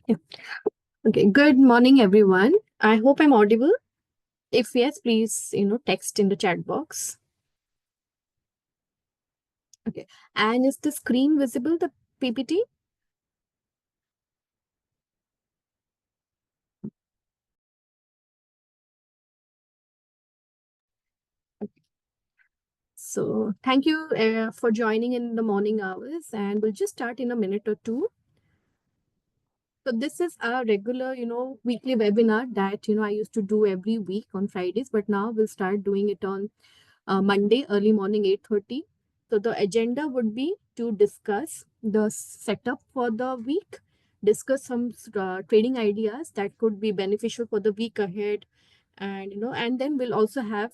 Yeah. Okay. Good morning, everyone. I hope I'm audible. If yes, please, text in the chat box. Okay. And is the screen visible, the PPT? So thank you for joining in the morning hours, and we'll just start in a minute or two. So this is a regular, weekly webinar that, I used to do every week on Fridays, but now we'll start doing it on Monday, early morning, 8:30. So the agenda would be to discuss the setup for the week, discuss some trading ideas that could be beneficial for the week ahead, and and then we'll also have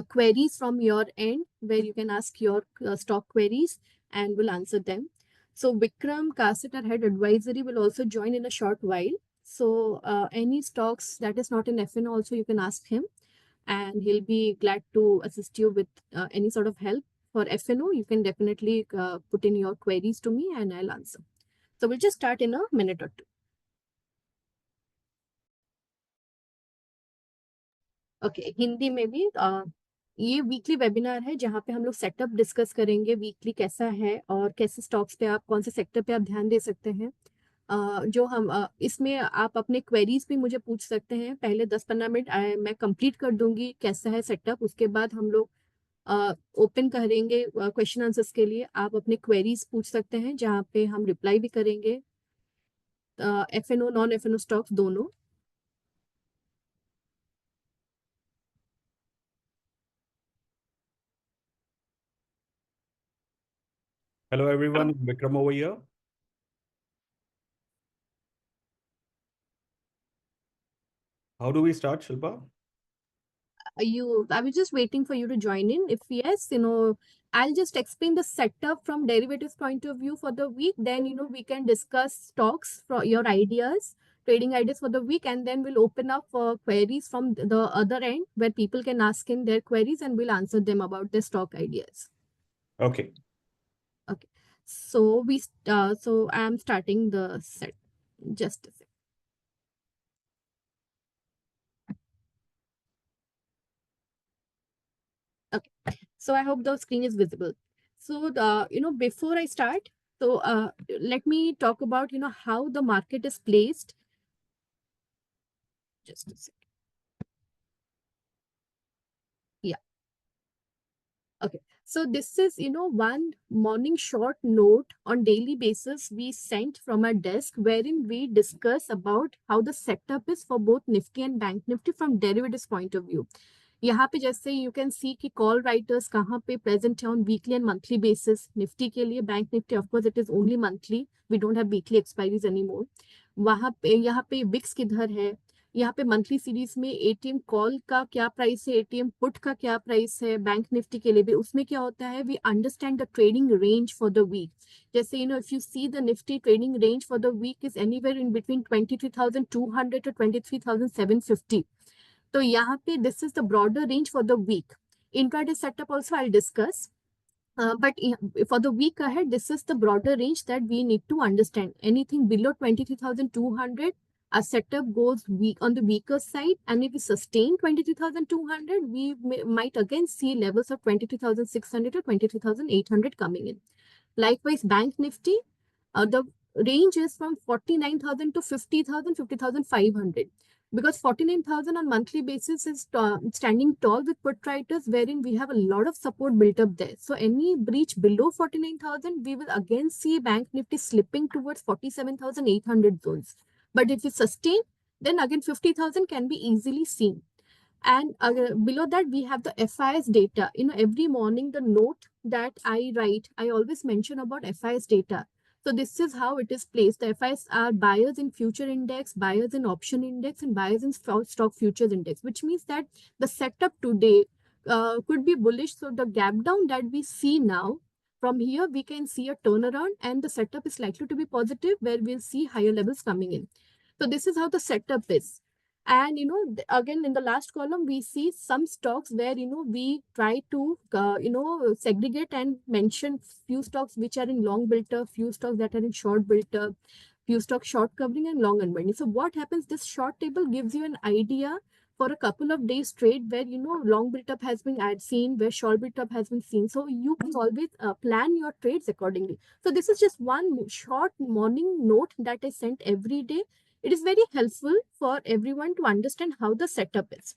queries from your end where you can ask your stock queries and we'll answer them. So Vikram Kasit, our head advisory, will also join in a short while. So any stocks that is not in FN also you can ask him and he'll be glad to assist you with any sort of help. For FNO, you can definitely put in your queries to me and I'll answer. So we'll just start in a minute or two. Okay Hindi में भी ये weekly webinar है जहाँ पे हम लोग setup discuss करेंगे weekly कैसा है और कैसे स्टॉक्स पे आप कौन से सेक्टर पे आप ध्यान दे सकते हैं। जो हम इसमें आप अपने क्वेरीज भी मुझे पूछ सकते हैं। पहले 10-15 मिनट मैं कंप्लीट कर दूंगी कैसा है सेटअप, उसके बाद हम लोग ओपन करेंगे क्वेश्चन आंसर्स के लिए। आप अपने क्वेरीज पूछ सकते हैं जहाँ पे हम रिप्लाई भी करेंगे, FNO नॉन FNO स्टॉक्स दोनों। Hello everyone, Vikram over here. How do we start, Shilpa? I was just waiting for you to join in. If yes, I'll just explain the setup from derivatives point of view for the week. Then, we can discuss stocks for your ideas, trading ideas for the week, and then we'll open up for queries from the other end where people can ask in their queries and we'll answer them about their stock ideas. Okay. Okay. So so I'm starting the set. Just a second. Okay. So I hope the screen is visible. So before I start, so let me talk about how the market is placed. Just a second. Yeah. Okay. So this is one morning short note on daily basis we sent from our desk wherein we discuss about how the setup is for both Nifty and Bank Nifty from derivatives point of view. यहाँ पे जैसे you can see कि call writers कहाँ पे present है on weekly and monthly basis. Nifty के लिए bank Nifty of course it is only monthly, we don't have weekly expiries any more. वहाँ पे यहाँ पे विक्स किधर है, यहाँ पे मंथली सीरीज में एटीएम कॉल का क्या प्राइस है, एटीएम पुट का क्या प्राइस है बैंक निफ्टी के लिए भी। उसमें क्या होता है, we understand the trading range for the week. जैसे if you see the Nifty trading range for the week is anywhere in between 23,200 to 23,750। तो यहाँ पे this is the broader range for the week. Intraday setup also I discuss, but for the week ahead, this is the broader range that we need to understand. Anything below 23,200, our setup goes weak on the weaker side, and if we sustain 23,200, we might again see levels of 23,600 to 23,800 coming in. Likewise, Bank Nifty, the range is from 49,000 to 50,000, 50,500. Because 49,000 on monthly basis is standing tall with put writers, wherein we have a lot of support built up there. So any breach below 49,000, we will again see Bank Nifty slipping towards 47,800 zones. But if we sustain, then again 50,000 can be easily seen. And below that, we have the FIS data. Every morning, the note that I write, I always mention about FIS data. So this is how it is placed. The FIs are buyers in future index, buyers in option index, and buyers in stock futures index, which means that the setup today could be bullish. So the gap down that we see now, from here, we can see a turnaround and the setup is likely to be positive where we'll see higher levels coming in. So this is how the setup is. And again in the last column we see some stocks where we try to segregate and mention few stocks which are in long built up, few stocks that are in short built up, few stocks short covering and long unwinding. So what happens, this short table gives you an idea for a couple of days trade where long built up has been seen, where short built up has been seen. So you can always plan your trades accordingly. So this is just one short morning note that I sent every day. It is very helpful for everyone to understand how the setup is.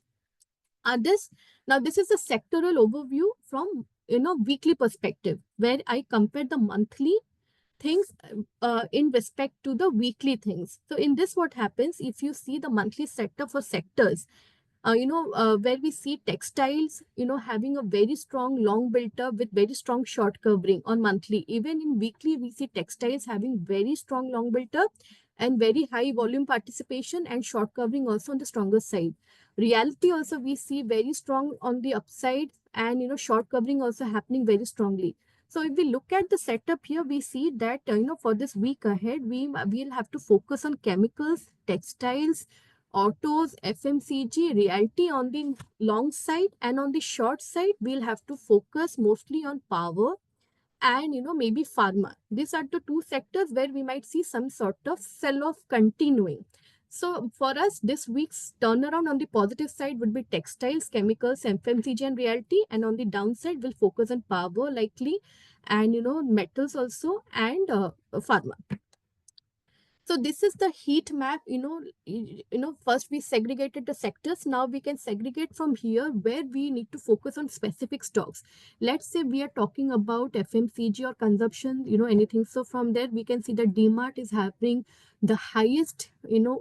This is a sectoral overview from weekly perspective where I compare the monthly things in respect to the weekly things. So in this, what happens, if you see the monthly setup for sectors, where we see textiles, having a very strong long built up with very strong short covering on monthly. Even in weekly, we see textiles having very strong long built up and very high volume participation and short covering also on the stronger side. Reality also we see very strong on the upside and short covering also happening very strongly. So if we look at the setup here, we see that for this week ahead, we'll have to focus on chemicals, textiles, autos, FMCG, realty on the long side, and on the short side, we'll have to focus mostly on power and maybe pharma. These are the two sectors where we might see some sort of sell-off continuing. So for us, this week's turnaround on the positive side would be textiles, chemicals, FMCG, and realty, and on the downside, we'll focus on power likely, and metals also, and pharma. So this is the heat map. First we segregated the sectors. Now we can segregate from here where we need to focus on specific stocks. Let's say we are talking about FMCG or consumption, anything. So from there we can see that DMart is having the highest,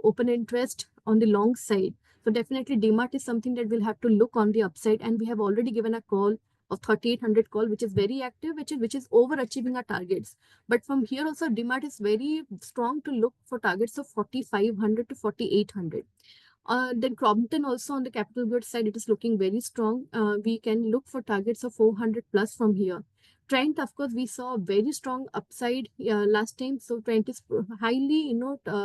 open interest on the long side. So definitely DMart is something that we'll have to look on the upside, and we have already given a call of 3800 call, which is very active, which is overachieving our targets. But from here also, DMart is very strong to look for targets of 4500 to 4800. Then Crompton also on the capital goods side, it is looking very strong. We can look for targets of 400 plus from here. Trent, of course, we saw a very strong upside last time. So Trent is highly,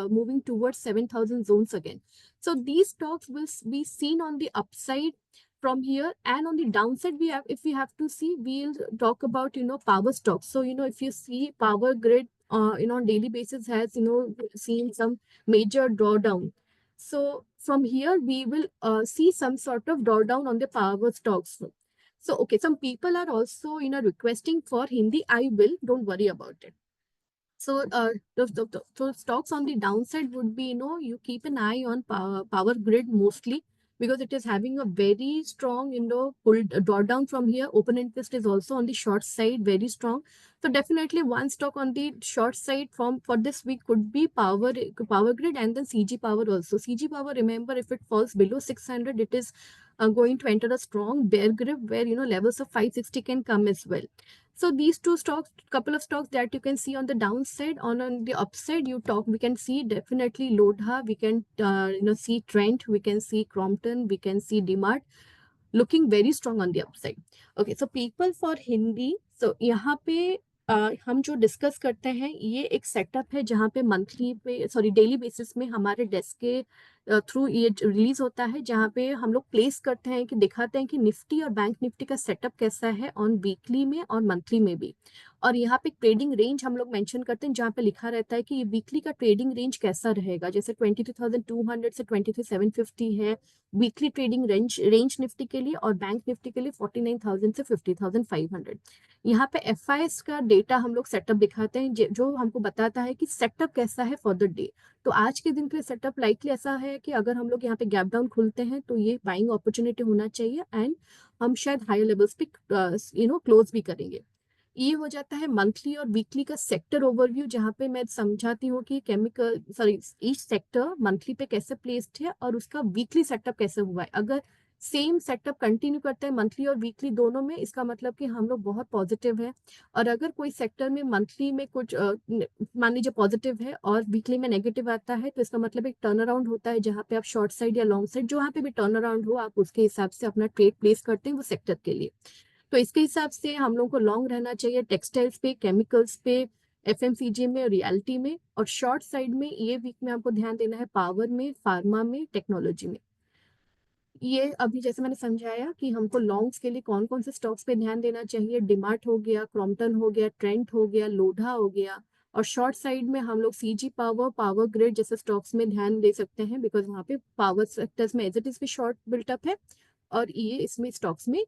moving towards 7,000 zones again. So these stocks will be seen on the upside from here, and on the downside if we have to see, we'll talk about power stocks. So if you see Power Grid on daily basis has seen some major drawdown. So from here we will see some sort of drawdown on the power stocks. So okay, some people are also requesting for Hindi. I will, don't worry about it. So so stocks on the downside would be, you keep an eye on Power Grid mostly, because it is having a very strong, pull drawdown from here. Open interest is also on the short side, very strong. So definitely one stock on the short side for this week could be Power Grid, and then CG Power also. CG Power, remember, if it falls below 600, it is going to enter a strong bear grip where levels of 560 can come as well. So these two stocks, couple of stocks that you can see on the downside. On the upside, we can see definitely Lodha, we can see Trent, we can see Crompton, we can see DMart looking very strong on the upside. Okay, so people for Hindi, so यहाँ पे हम जो discuss करते हैं, ये एक setup है जहाँ पे मंथली पे डेली बेसिस में हमारे डेस्क के थ्रू ये रिलीज होता है, जहाँ पे हम लोग प्लेस करते हैं कि दिखाते हैं कि निफ्टी और बैंक निफ्टी का सेटअप कैसा है ऑन वीकली में और मंथली में भी। और यहाँ पे ट्रेडिंग रेंज हम लोग मेंशन करते हैं, जहाँ पे लिखा रहता है कि ये वीकली का ट्रेडिंग रेंज कैसा रहेगा। जैसे 22,200 से 23,750 है वीकली ट्रेडिंग रेंज निफ्टी के लिए, और बैंक निफ्टी के लिए 49,000 से 50,500। यहाँ पे एफआईएस का डेटा हम लोग सेटअप दिखाते हैं, जो हमको बताता है कि सेटअप कैसा है फॉर द डे। तो आज के दिन के लिए सेटअप लाइकली ऐसा है कि अगर हम लोग यहाँ पे गैप डाउन खुलते हैं तो ये बाइंग अपॉर्चुनिटी होना चाहिए, एंड हम शायद हायर लेवल्स पे क्लोज भी करेंगे। ये हो जाता है मंथली और वीकली का सेक्टर ओवरव्यू, जहाँ पे मैं समझाती हूँ कि ईच सेक्टर मंथली पे कैसे प्लेस्ड है और उसका वीकली सेटअप कैसे हुआ है। अगर सेम सेटअप कंटिन्यू करते हैं मंथली और वीकली दोनों में, इसका मतलब कि हम लोग बहुत पॉजिटिव है। और अगर कोई सेक्टर में मंथली में कुछ मान लीजिए पॉजिटिव है और वीकली में नेगेटिव आता है, तो इसका मतलब एक टर्न अराउंड होता है, जहाँ पे आप शॉर्ट साइड या लॉन्ग साइड जहाँ पे भी टर्न अराउंड हो, आप उसके हिसाब से अपना ट्रेड प्लेस करते हैं वो सेक्टर के लिए। तो इसके हिसाब से हम लोग को लॉन्ग रहना चाहिए टेक्सटाइल्स पे, केमिकल्स पे, एफएमसीजी में, रियलिटी में। और शॉर्ट साइड में ये वीक में आपको ध्यान देना है पावर में, फार्मा में, टेक्नोलॉजी में। ये अभी जैसे मैंने समझाया कि हमको लॉन्ग्स के लिए कौन कौन से स्टॉक्स पे ध्यान देना चाहिए। डिमार्ट हो गया, क्रॉम्पटन हो गया, ट्रेंट हो गया, लोढ़ा हो गया। और शॉर्ट साइड में हम लोग सीजी पावर, पावर ग्रिड जैसे स्टॉक्स में ध्यान दे सकते हैं, बिकॉज वहाँ पे पावर सेक्टर्स में एज इट इज भी शॉर्ट बिल्टअप है, और ये इसमें स्टॉक्स में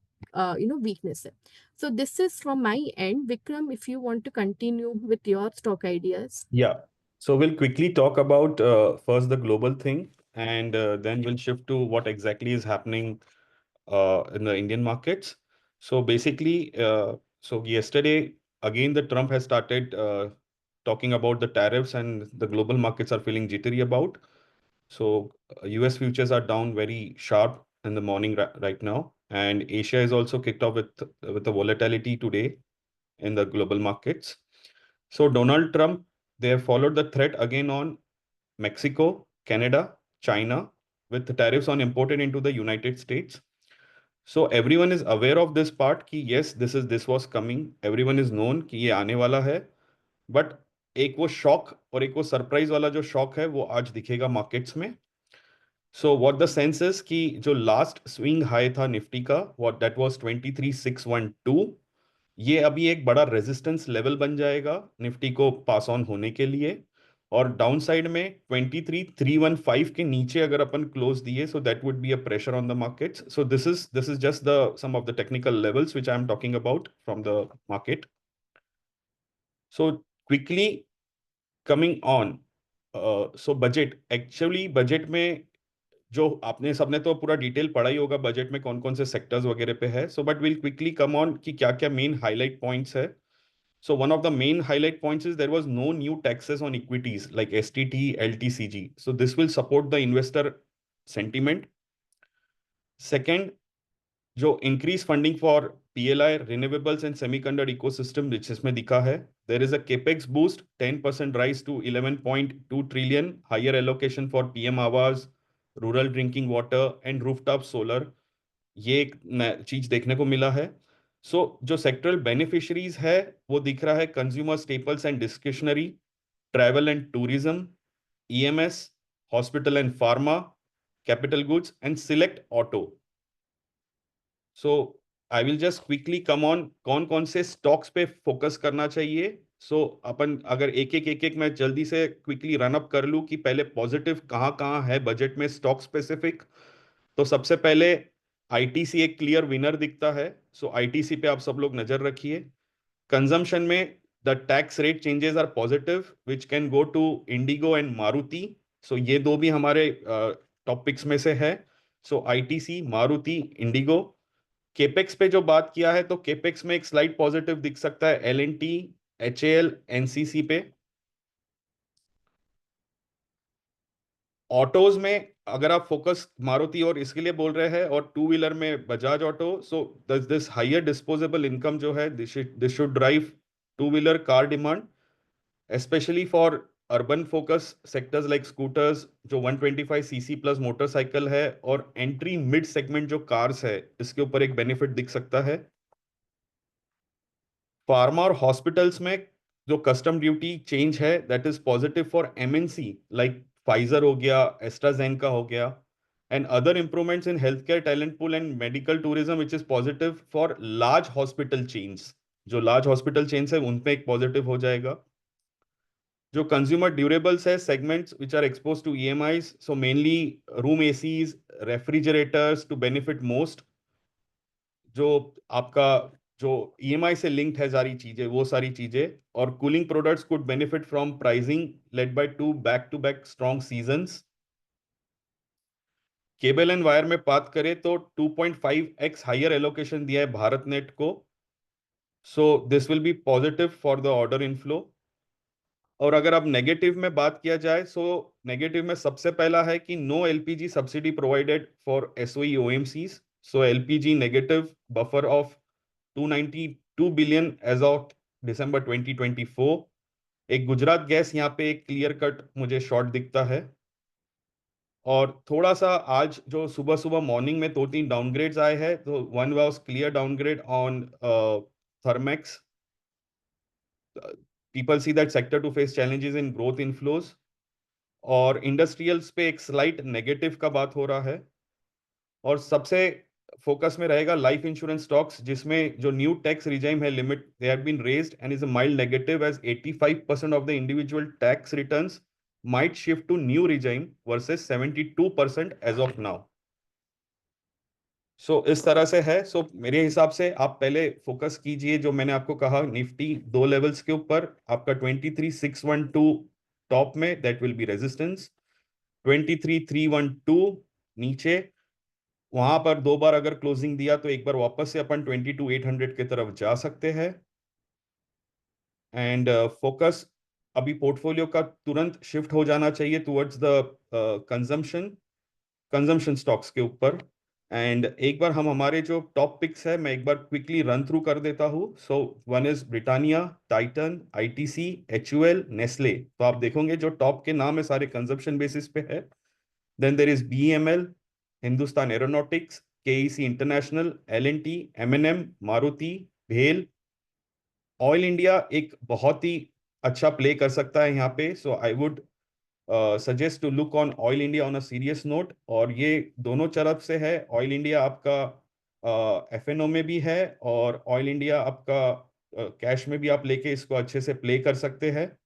weakness है। So this is from my end. Vikram, if you want to continue with your stock ideas. Yeah. So we'll quickly talk about first the global thing, and then we'll shift to what exactly is happening in the Indian markets. So basically, so yesterday again the Trump has started talking about the tariffs, and the global markets are feeling jittery about. So US futures are down very sharp in the morning right now, and Asia is also kicked off with the volatility today in the global markets. So Donald Trump, they have followed the threat again on Mexico, Canada, China, with the tariffs on imported into the United States. So everyone is aware of this part कि yes, this was coming. Everyone is known कि ये आने वाला है. But एक वो shock और एक वो सरप्राइज वाला जो शॉक है वो आज दिखेगा मार्केट्स में. So what the sense is कि जो लास्ट स्विंग हाई था निफ्टी का, व्हाट दैट वाज 23612, ये अभी एक बड़ा रेजिस्टेंस लेवल बन जाएगा निफ्टी को पास ऑन होने के लिए. और डाउन साइड में 23315 के नीचे अगर अपन क्लोज दिए, so that would be a pressure on the markets. So this is just the sum of the technical levels which I am talking about from the market. So quickly coming on, so budget, actually budget में जो आपने सबने तो पूरा detail पढ़ा ही होगा budget में कौन कौन से सेक्टर्स वगैरह पे है. So but will quickly come on कि क्या क्या मेन हाईलाइट पॉइंट्स है. So one of the main highlight points is there was no new taxes on equities like STT, LTCG. So this will support the investor sentiment. Second, जो increase funding for PLI, renewables and semiconductor ecosystem जिसमें दिखा है, there is a capex boost, 10% rise to 11.2 trillion, higher allocation for PM Awas, rural drinking water and rooftop solar. ये एक चीज देखने को मिला है. जो सेक्टरल बेनिफिशरीज है वो दिख रहा है consumer staples and discretionary, travel and tourism, EMS, hospital and pharma, capital goods and select auto. So I will just quickly come on कौन कौन से स्टॉक्स पे फोकस करना चाहिए. अपन अगर एक एक मैं जल्दी से क्विकली रन अप कर लूं कि पहले पॉजिटिव कहाँ कहाँ है बजट में स्टॉक स्पेसिफिक. तो सबसे पहले आईटीसी एक क्लियर विनर दिखता है. आईटीसी पे आप सब लोग नजर रखिए. कंजम्पशन में the tax rate changes are positive which can go to IndiGo and Maruti. ये दो भी हमारे टॉपिक्स में से है. ITC, Maruti, Indigo. केपेक्स पे जो बात किया है तो केपेक्स में एक स्लाइड पॉजिटिव दिख सकता है L N T, H L, NCC पे. ऑटोज में अगर आप फोकस मारुति और इसके लिए बोल रहे हैं और टू व्हीलर में Bajaj auto, so this higher disposable income जो है this should drive two wheeler car demand, especially for urban focus sectors like scooters जो 125 सीसी प्लस मोटरसाइकिल है और एंट्री मिड सेगमेंट जो कार्स है इसके ऊपर एक बेनिफिट दिख सकता है. फार्मा और हॉस्पिटल्स में जो कस्टम ड्यूटी चेंज है that is positive for MNC like Pfizer हो गया, एस्ट्राजेनेका हो गया, and other improvements in health care talent pool and medical tourism which is positive for large hospital chains. जो large hospital chains है उन पे एक पॉजिटिव हो जाएगा. जो कंज्यूमर ड्यूरेबल्स है segments which are expose to EMIs, so mainly room ACs, refrigerators to benefit most. जो आपका जो ईएमआई से लिंक्ड है सारी चीजें, वो सारी चीजें. और cooling products could benefit from pricing led by two back strong seasons. Cable and wire में बात करें तो 2.5x हायर एलोकेशन दिया है भारत नेट को. This will be positive for the order inflow. और अगर अब नेगेटिव में बात किया जाए, नेगेटिव में सबसे पहला है कि no LPG subsidy provided for SOE OMCs. LPG negative buffer of 292 billion as of December 2024. एक गुजरात गैस यहाँ पे एक क्लियर कट मुझे शॉर्ट दिखता है. और थोड़ा सा आज जो सुबह सुबह मॉर्निंग में दो तीन डाउनग्रेड्स आए हैं, तो one was clear downgrade on Thermax. People see that sector to face challenges in growth inflows. और इंडस्ट्रियल्स पे एक स्लाइट नेगेटिव का बात हो रहा है. और सबसे फोकस में रहेगा लाइफ इंश्योरेंस स्टॉक्स जिसमें जो न्यू टैक्स रिजाइम है limit they have been raised and is a mild negative as 85% of the individual tax returns might shift to new regime versus 72% as of now. इस तरह से है. मेरे हिसाब से आप पहले फोकस कीजिए जो मैंने आपको कहा निफ्टी दो लेवल्स के ऊपर. आपका 23612 टॉप में दैट विल बी रेजिस्टेंस, 23312 नीचे. वहां पर दो बार अगर क्लोजिंग दिया तो एक बार वापस से अपन 22800 की तरफ जा सकते हैं. एंड फोकस अभी पोर्टफोलियो का तुरंत शिफ्ट हो जाना चाहिए टुवर्ड्स द कंजम्पशन स्टॉक्स के ऊपर. एंड एक बार हम हमारे जो टॉप पिक्स है मैं एक बार क्विकली रन थ्रू कर देता हूँ. So one is Britannia, Titan, ITC, HUL, Nestle. तो आप देखोगे जो टॉप के नाम है सारे कंजम्पशन बेसिस पे है. Then there is BML, Hindustan Aeronautics, KEC International, L&T, M&M, Maruti, भेल. ऑयल इंडिया एक बहुत ही अच्छा प्ले कर सकता है यहाँ पे. So I would suggest to look on Oil India on a serious note. और ये दोनों तरफ से है. ऑयल इंडिया आपका एफएनओ में भी है, और ऑयल इंडिया आपका कैश में भी आप लेके इसको अच्छे से प्ले कर सकते हैं.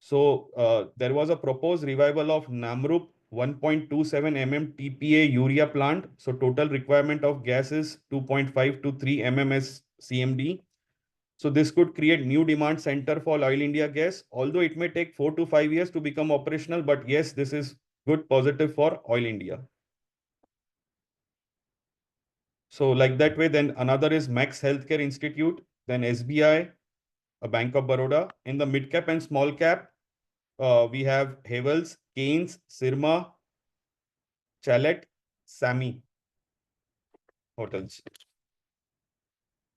So there was a propose revival of Namrup 1.27 mm TPA urea plant. So total requirement of gas is 2.5 to 3 MMS CMD. So this could create new demand center for Oil India gas, although it may take 4 to 5 years to become operational. But yes, this is good positive for Oil India. So like that way, then another is Max Healthcare Institute, then SBI, a Bank of Baroda. In the mid cap and small cap, we have Havels, Keynes, Sirma, Chalet, Sami Hotels.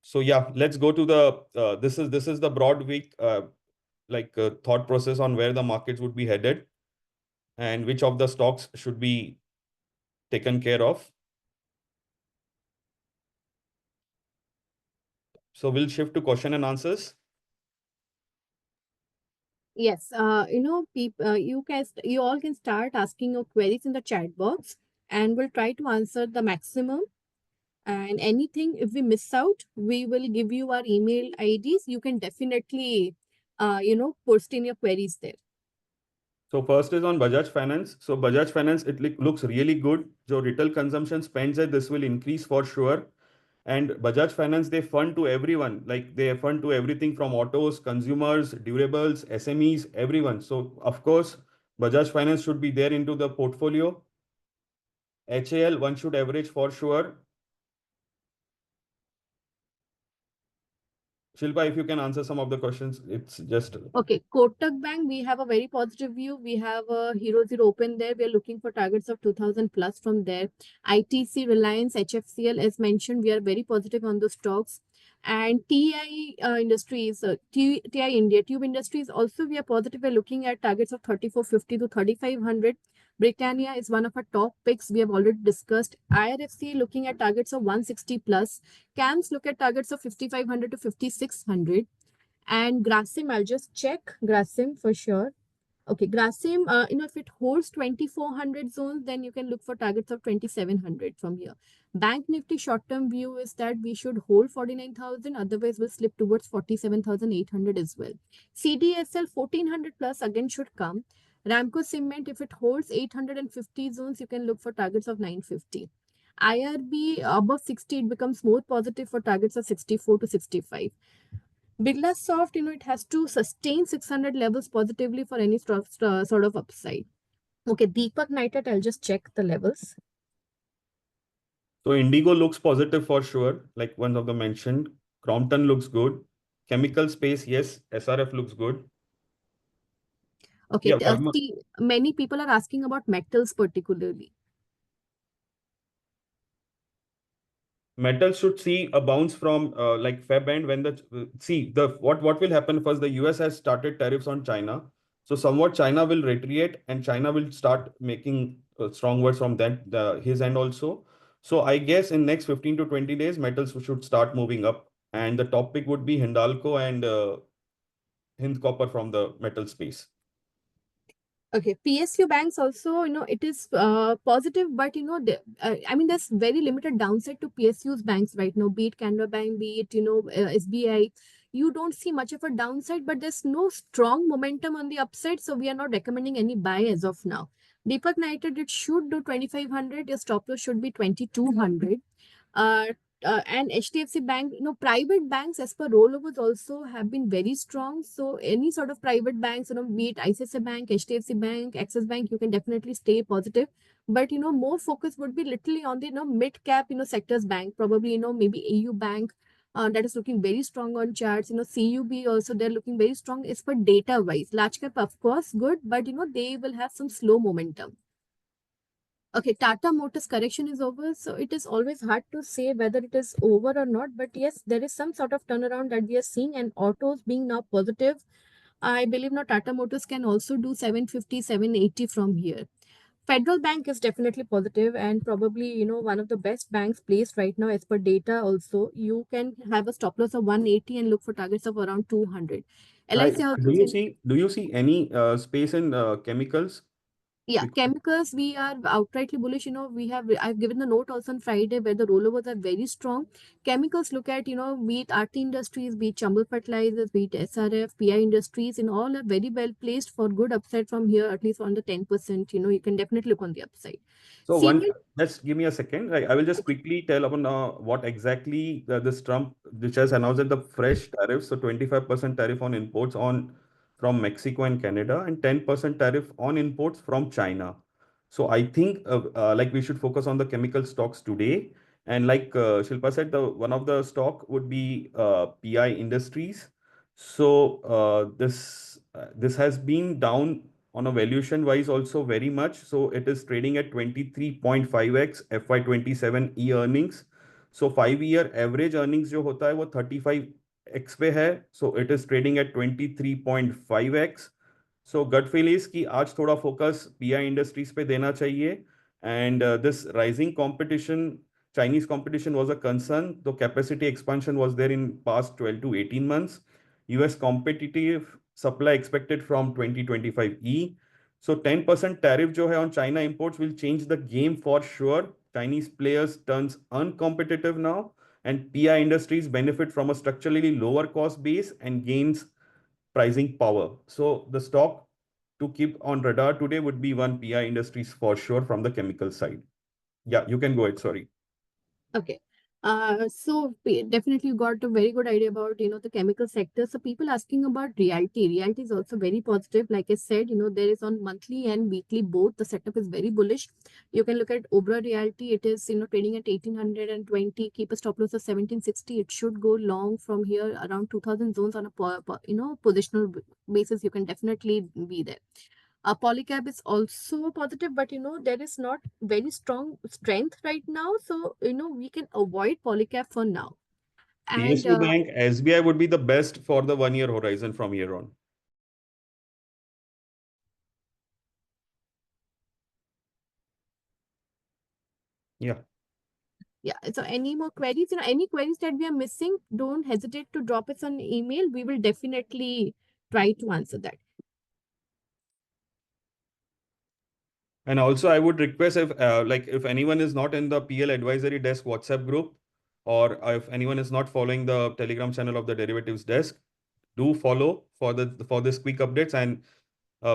So yeah, let's go to the this is the broad week thought process on where the markets would be headed and which of the stocks should be taken care of. So we'll shift to question and answers. Yes, you all can start asking your queries in the chat box, and we'll try to answer the maximum. And anything, if we miss out, we will give you our email IDs. You can definitely, post in your queries there. So first is on Bajaj Finance. So Bajaj Finance, it looks really good. So retail consumption spends it, this will increase for sure. And Bajaj Finance, they fund to everyone. Like they fund to everything from autos, consumers, durables, SMEs, everyone. So of course, Bajaj Finance should be there into the portfolio. HAL, one should average for sure. Shilpa, if you can answer some of the questions, it's just. Okay, Kotak Bank, we have a very positive view. We have a Hero Zero open there. We are looking for targets of 2000 plus from there. ITC, Reliance, HFCL, as mentioned, we are very positive on the stocks. And TI Industries, TI India, Tube Industries, also we are positive. We're looking at targets of 3450 to 3500. Britannia is one of our top picks. We have already discussed. IRFC looking at targets of 160 plus. CAMS look at targets of 5500 to 5600. And Grasim, I'll just check Grasim for sure. Okay, Grasim, if it holds 2400 zones, then you can look for targets of 2700 from here. Bank Nifty short-term view is that we should hold 49,000, otherwise we'll slip towards 47,800 as well. CDSL 1400 plus again should come. Ramco Cement, if it holds 850 zones, you can look for targets of 950. IRB above 60, it becomes more positive for targets of 64 to 65. Birlasoft, it has to sustain 600 levels positively for any sort of upside. Okay, Deepak Nitrite, I'll just check the levels. So Indigo looks positive for sure, like one of the mentioned. Crompton looks good. Chemical space, yes. SRF looks good. Okay, Yeah, many people are asking about metals particularly. metal should see a bounce from like Feb end when the what will happen first. The US has started tariffs on China, so somewhat China will retreat and China will start making strong words from his end also. So I guess in next 15 to 20 days, metals should start moving up, and the topic would be Hindalco and Hind Copper from the metal space. Okay, PSU banks also, it is positive, but there's very limited downside to PSU's banks right now, be it Canara Bank, be it, SBI. You don't see much of a downside, but there's no strong momentum on the upside, so we are not recommending any buy as of now. Deepak Nitrite, it should do 2500, your stop loss should be 2200. And HDFC Bank, private banks as per rollovers also have been very strong. So any sort of private banks, be it ICICI Bank, HDFC Bank, Axis Bank, you can definitely stay positive. But, more focus would be literally on the, mid cap, sectors bank, probably, maybe AU Bank, that is looking very strong on charts. CUB also, they're looking very strong as per data wise. Large cap, of course, good, but, they will have some slow momentum. Okay, Tata Motors correction is over, so it is always hard to say whether it is over or not. But yes, there is some sort of turnaround that we are seeing, and autos being now positive. I believe now Tata Motors can also do 750, 780 from here. Federal Bank is definitely positive and probably, one of the best banks placed right now as per data also. You can have a stop loss of 180 and look for targets of around 200. Right. LIC Housing Do you see any space in chemicals? Yeah, Bec- chemicals, we are outrightly bullish. I've given the note also on Friday where the rollovers are very strong. Chemicals, look at, be it RT Industries, be it Chambal Fertilizers, be it SRF, PI Industries, and all are very well placed for good upside from here, at least on the 10%. You can definitely look on the upside. So Cement, just give me a second. I will just okay. quickly tell upon what exactly this Trump, which has announced that the fresh tariffs, so 25% tariff on imports on from Mexico and Canada, and 10% tariff on imports from China. So I think like we should focus on the chemical stocks today. And like Shilpa said, the one of the stock would be PI Industries. So this has been down on a valuation wise also very much. So it is trading at 23.5x FY27 e earnings. So 5 year average earnings जो होता है वो 35x पे है. So it is trading at 23.5x. So gut feel is कि आज थोड़ा focus PI industries पे देना चाहिए. And this rising competition, Chinese competition was a concern. The capacity expansion was there in past 12 to 18 months. US competitive supply expected from 2025E. So 10% tariff जो है on China imports will change the game for sure. Chinese players turns uncompetitive now, and PI industries benefit from a structurally lower cost base and gains pricing power. So the stock to keep on radar today would be one PI industries for sure from the chemical side. Yeah, you can go ahead. Sorry. Okay. Definitely you got a very good idea about, the chemical sector. So people asking about realty. Realty is also very positive. Like I said, there is on monthly and weekly both. The setup is very bullish. You can look at Obra Realty. It is, trading at 1820. Keep a stop loss of 1760. It should go long from here around 2000 zones on a, positional basis. You can definitely be there. Polycab is also positive, but there is not very strong strength right now. So, we can avoid Polycab for now. And PSU Bank, SBI would be the best for the 1 year horizon from here on. Yeah. yeah, so any more queries, any queries that we are missing, don't hesitate to drop us an email. We will definitely try to answer that. And also, I would request if anyone is not in the PL advisory desk WhatsApp group, or if anyone is not following the Telegram channel of the derivatives desk, do follow for this quick updates, and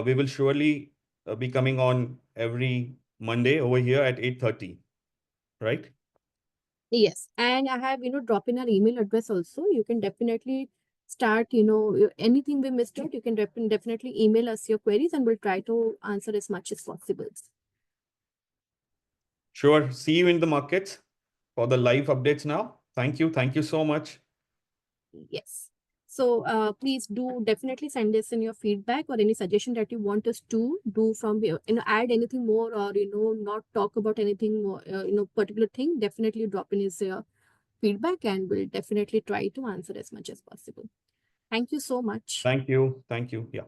we will surely be coming on every Monday over here at 8:30. Right? Yes, and I have, drop in our email address also. You can definitely start, anything we missed out, you can definitely email us your queries and we'll try to answer as much as possible. Sure. See you in the markets for the live updates now. Thank you. Thank you so much. Yes. So please do definitely send us in your feedback or any suggestion that you want us to do from here. Add anything more or not talk about anything more, particular thing. Definitely drop in his feedback and we'll definitely try to answer as much as possible. Thank you so much. Thank you. Thank you. Yeah.